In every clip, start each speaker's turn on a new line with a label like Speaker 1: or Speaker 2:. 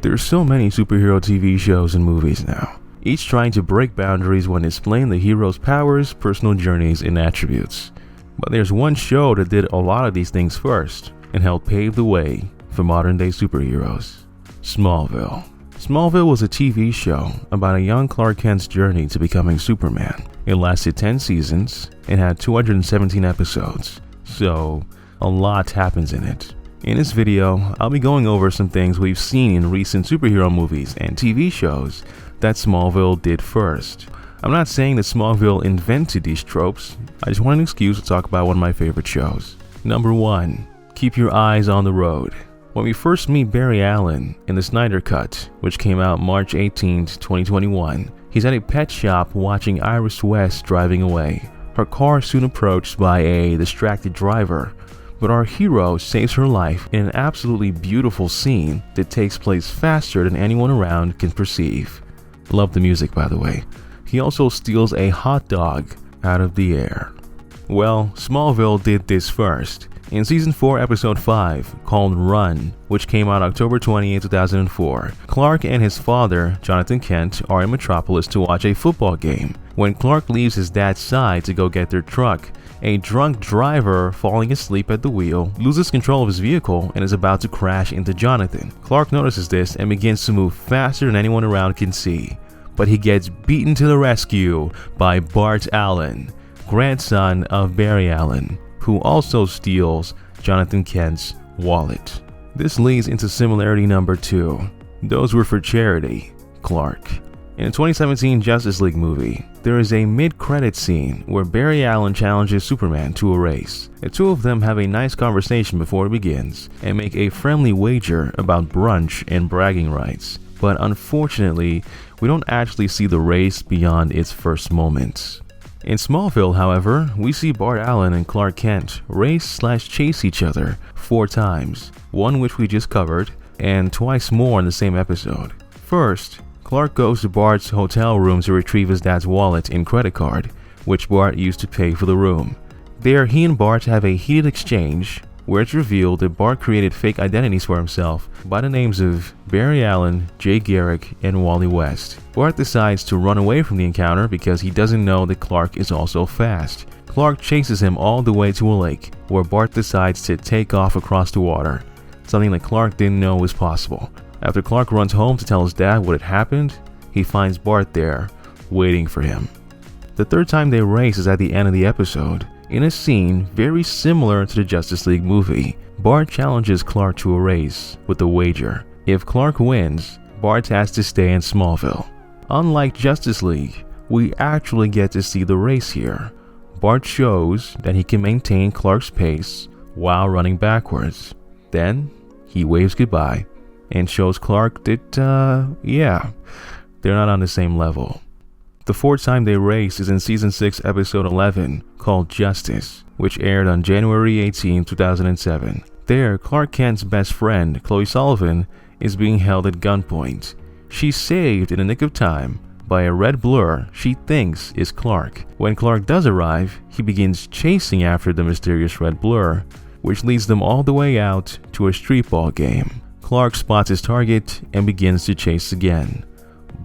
Speaker 1: There's so many superhero TV shows and movies now, each trying to break boundaries when displaying the hero's powers, personal journeys, and attributes. But there's one show that did a lot of these things first and helped pave the way for modern-day superheroes. Smallville. Smallville was a TV show about a young Clark Kent's journey to becoming Superman. It lasted 10 seasons and had 217 episodes, so a lot happens in it. In this video, I'll be going over some things we've seen in recent superhero movies and TV shows that Smallville did first. I'm not saying that Smallville invented these tropes, I just want an excuse to talk about one of my favorite shows. Number 1. Keep your eyes on the road. When we first meet Barry Allen in the Snyder Cut, which came out March 18, 2021, he's at a pet shop watching Iris West driving away. Her car is soon approached by a distracted driver, but our hero saves her life in an absolutely beautiful scene that takes place faster than anyone around can perceive. Love the music, by the way. He also steals a hot dog out of the air. Well, Smallville did this first. In Season 4, Episode 5, called Run, which came out October 28, 2004, Clark and his father, Jonathan Kent, are in Metropolis to watch a football game. When Clark leaves his dad's side to go get their truck, a drunk driver falling asleep at the wheel loses control of his vehicle and is about to crash into Jonathan. Clark notices this and begins to move faster than anyone around can see, but he gets beaten to the rescue by Bart Allen, grandson of Barry Allen, who also steals Jonathan Kent's wallet. This leads into similarity number 2. Those were for charity, Clark. In the 2017 Justice League movie, there is a mid-credit scene where Barry Allen challenges Superman to a race. The two of them have a nice conversation before it begins and make a friendly wager about brunch and bragging rights. But unfortunately, we don't actually see the race beyond its first moments. In Smallville, however, we see Bart Allen and Clark Kent race/chase each other 4 times, one which we just covered, and twice more in the same episode. First, Clark goes to Bart's hotel room to retrieve his dad's wallet and credit card, which Bart used to pay for the room. There, he and Bart have a heated exchange, where it's revealed that Bart created fake identities for himself by the names of Barry Allen, Jay Garrick, and Wally West. Bart decides to run away from the encounter because he doesn't know that Clark is also fast. Clark chases him all the way to a lake, where Bart decides to take off across the water, something that Clark didn't know was possible. After Clark runs home to tell his dad what had happened, he finds Bart there, waiting for him. The third time they race is at the end of the episode. In a scene very similar to the Justice League movie, Bart challenges Clark to a race with a wager. If Clark wins, Bart has to stay in Smallville. Unlike Justice League, we actually get to see the race here. Bart shows that he can maintain Clark's pace while running backwards. Then, he waves goodbye and shows Clark that, they're not on the same level. The fourth time they race is in Season 6, Episode 11, called Justice, which aired on January 18, 2007. There, Clark Kent's best friend, Chloe Sullivan, is being held at gunpoint. She's saved in the nick of time by a red blur she thinks is Clark. When Clark does arrive, he begins chasing after the mysterious red blur, which leads them all the way out to a street ball game. Clark spots his target and begins to chase again.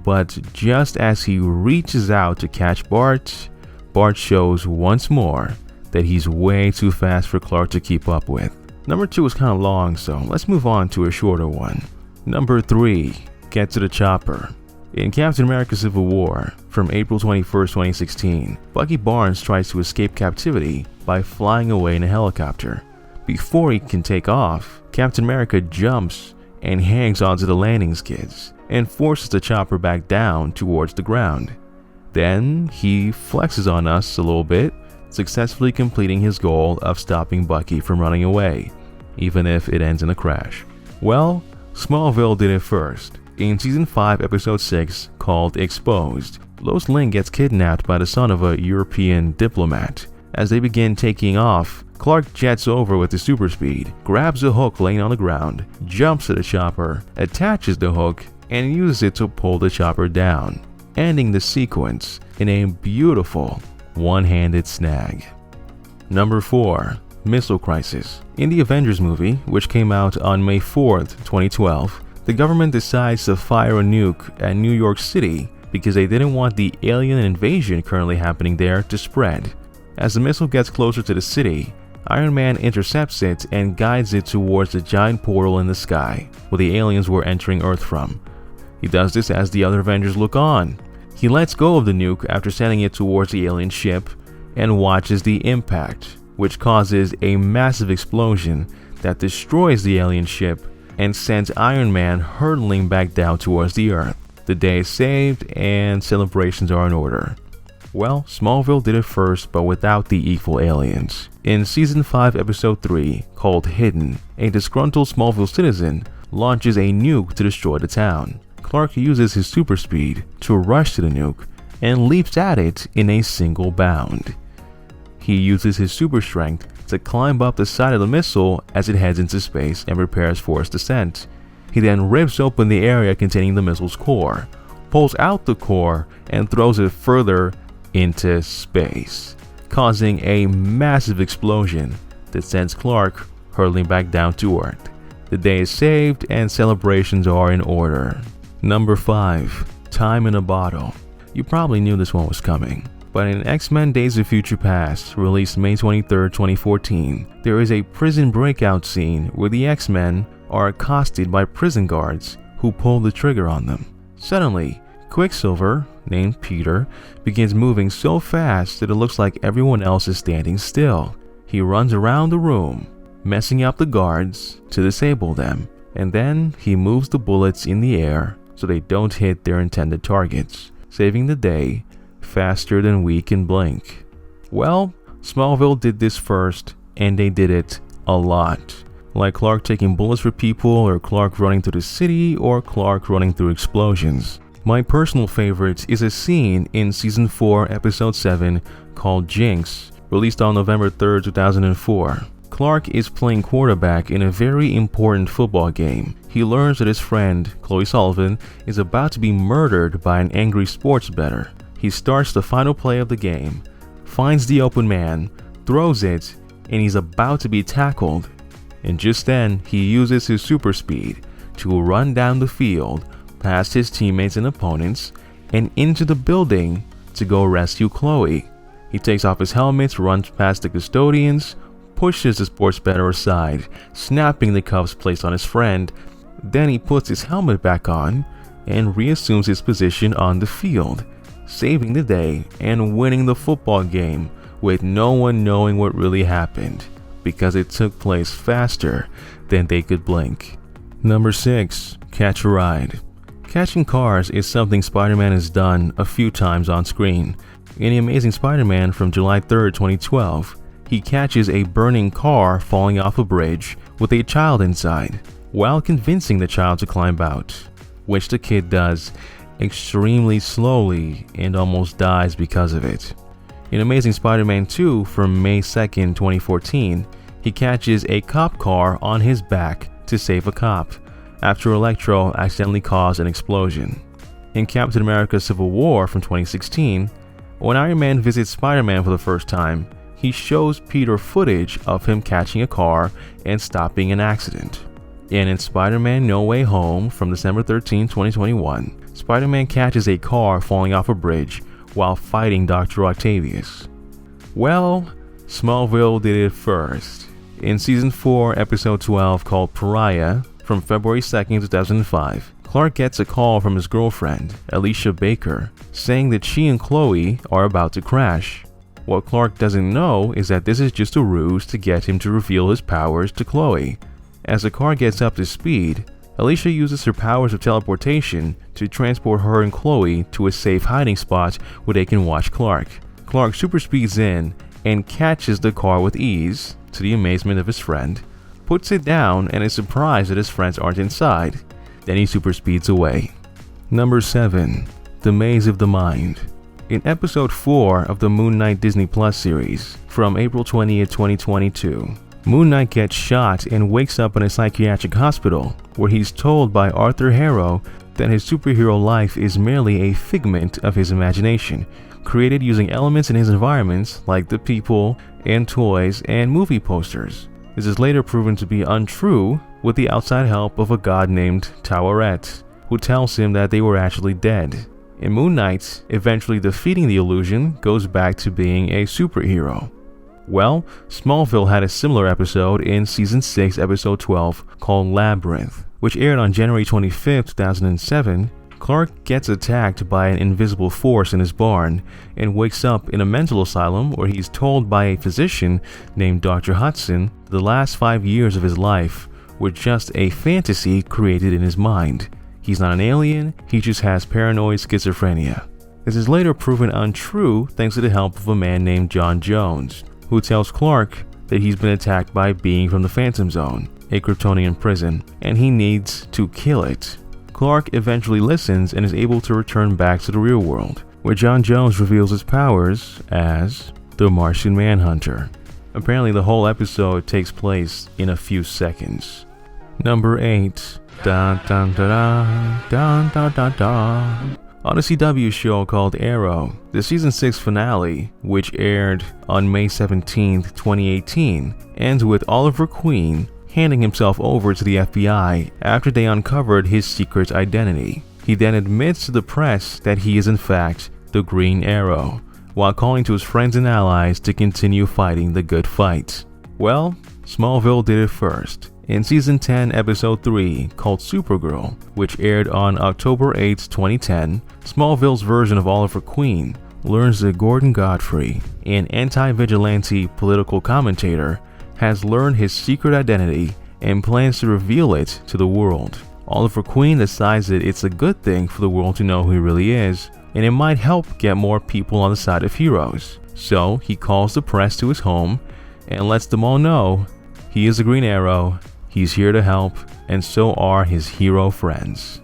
Speaker 1: But just as he reaches out to catch Bart, Bart shows once more that he's way too fast for Clark to keep up with. Number 2 is kind of long, so let's move on to a shorter one. Number 3, Get to the Chopper. In Captain America Civil War, from April 21st, 2016, Bucky Barnes tries to escape captivity by flying away in a helicopter. Before he can take off, Captain America jumps and hangs onto the landing skids and forces the chopper back down towards the ground. Then he flexes on us a little bit, successfully completing his goal of stopping Bucky from running away, even if it ends in a crash. Well, Smallville did it first. In Season 5, Episode 6, called Exposed, Lois Lane gets kidnapped by the son of a European diplomat. As they begin taking off, Clark jets over with his super speed, grabs a hook laying on the ground, jumps to the chopper, attaches the hook, and uses it to pull the chopper down, ending the sequence in a beautiful one-handed snag. Number 4. Missile Crisis. In the Avengers movie, which came out on May 4th, 2012, The government decides to fire a nuke at New York City because they didn't want the alien invasion currently happening there to spread. As the missile gets closer to the city, Iron Man intercepts it and guides it towards the giant portal in the sky, where the aliens were entering Earth from. He does this as the other Avengers look on. He lets go of the nuke after sending it towards the alien ship and watches the impact, which causes a massive explosion that destroys the alien ship and sends Iron Man hurtling back down towards the Earth. The day is saved and celebrations are in order. Well, Smallville did it first, but without the evil aliens. In Season 5, Episode 3, called Hidden, a disgruntled Smallville citizen launches a nuke to destroy the town. Clark uses his super speed to rush to the nuke and leaps at it in a single bound. He uses his super strength to climb up the side of the missile as it heads into space and prepares for its descent. He then rips open the area containing the missile's core, pulls out the core, and throws it further into space, causing a massive explosion that sends Clark hurtling back down to Earth. The day is saved and celebrations are in order. Number 5. Time in a Bottle. You probably knew this one was coming, but in X-Men Days of Future Past, released May 23, 2014, there is a prison breakout scene where the X-Men are accosted by prison guards who pull the trigger on them. Suddenly, Quicksilver, named Peter, begins moving so fast that it looks like everyone else is standing still. He runs around the room, messing up the guards to disable them, and then he moves the bullets in the air so they don't hit their intended targets, saving the day faster than we can blink. Well, Smallville did this first, and they did it a lot. Like Clark taking bullets for people, or Clark running through the city, or Clark running through explosions. My personal favorite is a scene in Season 4, Episode 7 called Jinx, released on November 3, 2004. Clark is playing quarterback in a very important football game. He learns that his friend, Chloe Sullivan, is about to be murdered by an angry sports bettor. He starts the final play of the game, finds the open man, throws it, and he's about to be tackled. And just then, he uses his super speed to run down the field, past his teammates and opponents, and into the building to go rescue Chloe. He takes off his helmet, runs past the custodians, pushes the sports bettor aside, snapping the cuffs placed on his friend. Then he puts his helmet back on and reassumes his position on the field, saving the day and winning the football game with no one knowing what really happened, because it took place faster than they could blink. Number 6. Catch a Ride. Catching cars is something Spider-Man has done a few times on screen. In The Amazing Spider-Man from July 3, 2012, he catches a burning car falling off a bridge with a child inside, while convincing the child to climb out, which the kid does extremely slowly and almost dies because of it. In Amazing Spider-Man 2 from May 2, 2014, he catches a cop car on his back to save a cop, after Electro accidentally caused an explosion. In Captain America Civil War from 2016, when Iron Man visits Spider-Man for the first time, he shows Peter footage of him catching a car and stopping an accident. And in Spider-Man No Way Home from December 13, 2021, Spider-Man catches a car falling off a bridge while fighting Dr. Octavius. Well, Smallville did it first. In Season 4, Episode 12 called Pariah, from February 2, 2005, Clark gets a call from his girlfriend, Alicia Baker, saying that she and Chloe are about to crash. What Clark doesn't know is that this is just a ruse to get him to reveal his powers to Chloe. As the car gets up to speed, Alicia uses her powers of teleportation to transport her and Chloe to a safe hiding spot where they can watch Clark. Clark super speeds in and catches the car with ease, to the amazement of his friend, puts it down and is surprised that his friends aren't inside. Then he super speeds away. Number 7. The Maze of the Mind. In Episode 4 of the Moon Knight Disney Plus series from April 20, 2022, Moon Knight gets shot and wakes up in a psychiatric hospital where he's told by Arthur Harrow that his superhero life is merely a figment of his imagination, created using elements in his environments like the people and toys and movie posters. This is later proven to be untrue with the outside help of a god named Taweret, who tells him that they were actually dead. And Moon Knight, eventually defeating the illusion, goes back to being a superhero. Well, Smallville had a similar episode in Season 6, Episode 12, called Labyrinth, which aired on January 25, 2007. Clark gets attacked by an invisible force in his barn and wakes up in a mental asylum where he's told by a physician named Dr. Hudson the last 5 years of his life were just a fantasy created in his mind. He's not an alien, he just has paranoid schizophrenia. This is later proven untrue thanks to the help of a man named John Jones, who tells Clark that he's been attacked by a being from the Phantom Zone, a Kryptonian prison, and he needs to kill it. Clark eventually listens and is able to return back to the real world, where John Jones reveals his powers as the Martian Manhunter. Apparently the whole episode takes place in a few seconds. Number 8. Dun dun da da dun dun dun dun. On a CW show called Arrow, the Season 6 finale, which aired on May 17, 2018, ends with Oliver Queen handing himself over to the FBI after they uncovered his secret identity. He then admits to the press that he is in fact the Green Arrow, while calling to his friends and allies to continue fighting the good fight. Well, Smallville did it first. In Season 10, Episode 3, called Supergirl, which aired on October 8, 2010, Smallville's version of Oliver Queen learns that Gordon Godfrey, an anti-vigilante political commentator, has learned his secret identity and plans to reveal it to the world. Oliver Queen decides that it's a good thing for the world to know who he really is, and it might help get more people on the side of heroes. So he calls the press to his home and lets them all know he is the Green Arrow, he's here to help, and so are his hero friends.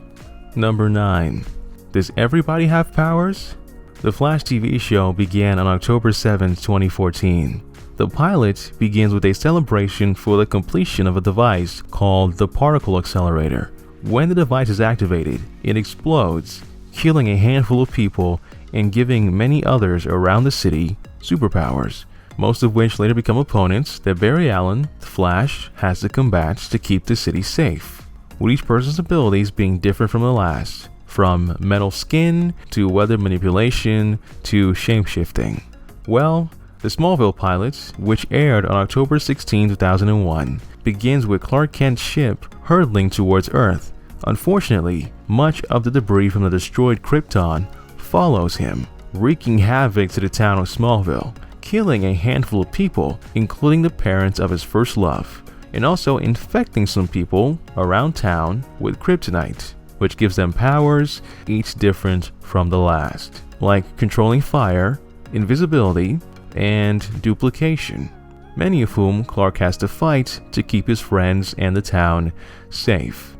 Speaker 1: Number 9. Does everybody have powers? The Flash TV show began on October 7, 2014. The pilot begins with a celebration for the completion of a device called the Particle Accelerator. When the device is activated, it explodes, killing a handful of people and giving many others around the city superpowers, most of which later become opponents that Barry Allen, the Flash, has to combat to keep the city safe, with each person's abilities being different from the last, from metal skin to weather manipulation to shapeshifting. Well, the Smallville pilot, which aired on October 16, 2001, begins with Clark Kent's ship hurtling towards Earth. Unfortunately, much of the debris from the destroyed Krypton follows him, wreaking havoc to the town of Smallville, killing a handful of people, including the parents of his first love, and also infecting some people around town with kryptonite, which gives them powers, each different from the last, like controlling fire, invisibility, and duplication, many of whom Clark has to fight to keep his friends and the town safe.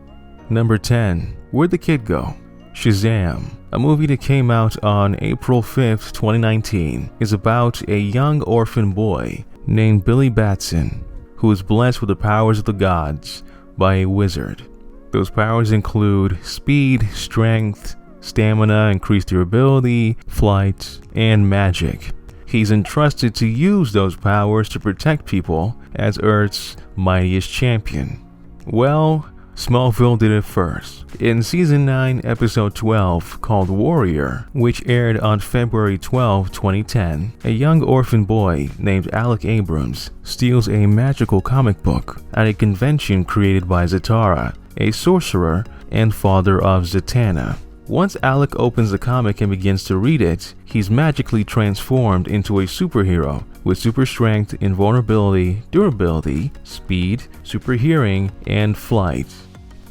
Speaker 1: Number 10. Where'd the kid go? Shazam, a movie that came out on April 5th, 2019, is about a young orphan boy named Billy Batson, who is blessed with the powers of the gods by a wizard. Those powers include speed, strength, stamina, increased durability, flight, and magic. He's entrusted to use those powers to protect people as Earth's mightiest champion. Well, Smallville did it first. In Season 9, Episode 12, called Warrior, which aired on February 12, 2010, a young orphan boy named Alec Abrams steals a magical comic book at a convention created by Zatara, a sorcerer and father of Zatanna. Once Alec opens the comic and begins to read it, he's magically transformed into a superhero with super strength, invulnerability, durability, speed, super hearing, and flight.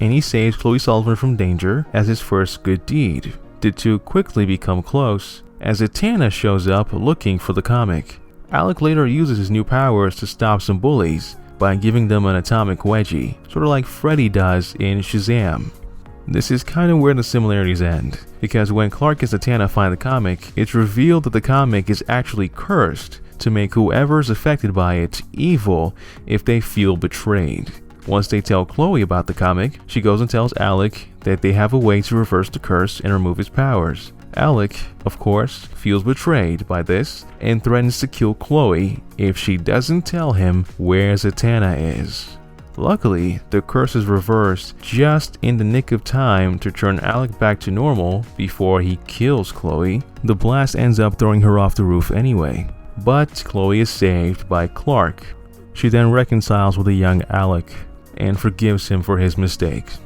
Speaker 1: And he saves Chloe Sullivan from danger as his first good deed. The two quickly become close as Zatanna shows up looking for the comic. Alec later uses his new powers to stop some bullies by giving them an atomic wedgie, sort of like Freddy does in Shazam. This is kind of where the similarities end, because when Clark and Zatanna find the comic, it's revealed that the comic is actually cursed to make whoever's affected by it evil if they feel betrayed. Once they tell Chloe about the comic, she goes and tells Alec that they have a way to reverse the curse and remove his powers. Alec, of course, feels betrayed by this and threatens to kill Chloe if she doesn't tell him where Zatanna is. Luckily, the curse is reversed just in the nick of time to turn Alec back to normal before he kills Chloe. The blast ends up throwing her off the roof anyway, but Chloe is saved by Clark. She then reconciles with the young Alec and forgives him for his mistakes.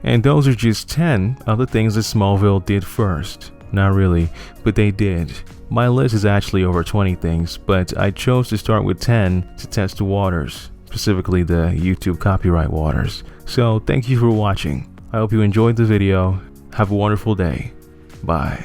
Speaker 1: And those are just 10 of the things that Smallville did first. Not really, but they did. My list is actually over 20 things, but I chose to start with 10 to test the waters, specifically the YouTube copyright waters. So thank you for watching. I hope you enjoyed the video. Have a wonderful day. Bye.